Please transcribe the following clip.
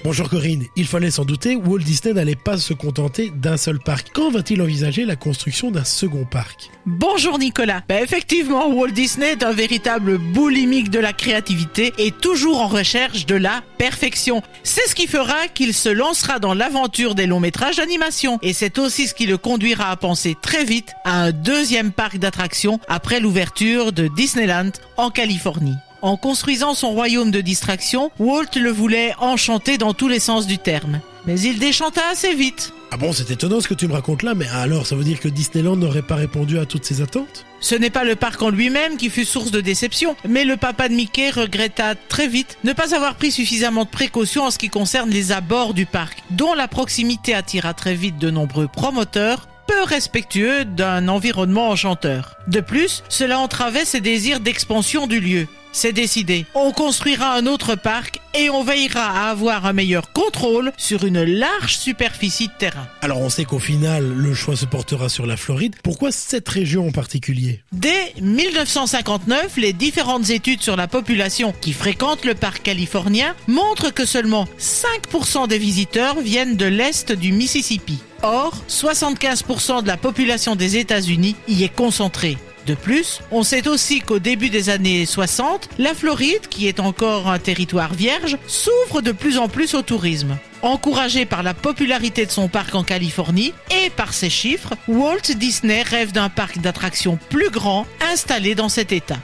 Bonjour Corinne, il fallait s'en douter, Walt Disney n'allait pas se contenter d'un seul parc. Quand va-t-il envisager la construction d'un second parc ? Bonjour Nicolas. Effectivement, Walt Disney est un véritable boulimique de la créativité et toujours en recherche de la perfection. C'est ce qui fera qu'il se lancera dans l'aventure des longs métrages d'animation. Et c'est aussi ce qui le conduira à penser très vite à un deuxième parc d'attractions après l'ouverture de Disneyland en Californie. En construisant son royaume de distraction, Walt le voulait enchanter dans tous les sens du terme. Mais il déchanta assez vite. Ah bon, c'est étonnant ce que tu me racontes là, mais alors ça veut dire que Disneyland n'aurait pas répondu à toutes ces attentes ? Ce n'est pas le parc en lui-même qui fut source de déception, mais le papa de Mickey regretta très vite ne pas avoir pris suffisamment de précautions en ce qui concerne les abords du parc, dont la proximité attira très vite de nombreux promoteurs, peu respectueux d'un environnement enchanteur. De plus, cela entravait ses désirs d'expansion du lieu. C'est décidé, on construira un autre parc et on veillera à avoir un meilleur contrôle sur une large superficie de terrain. Alors on sait qu'au final, le choix se portera sur la Floride. Pourquoi cette région en particulier ? Dès 1959, les différentes études sur la population qui fréquente le parc californien montrent que seulement 5% des visiteurs viennent de l'est du Mississippi. Or, 75% de la population des États-Unis y est concentrée. De plus, on sait aussi qu'au début des années 60, la Floride, qui est encore un territoire vierge, s'ouvre de plus en plus au tourisme. Encouragé par la popularité de son parc en Californie et par ses chiffres, Walt Disney rêve d'un parc d'attractions plus grand installé dans cet état.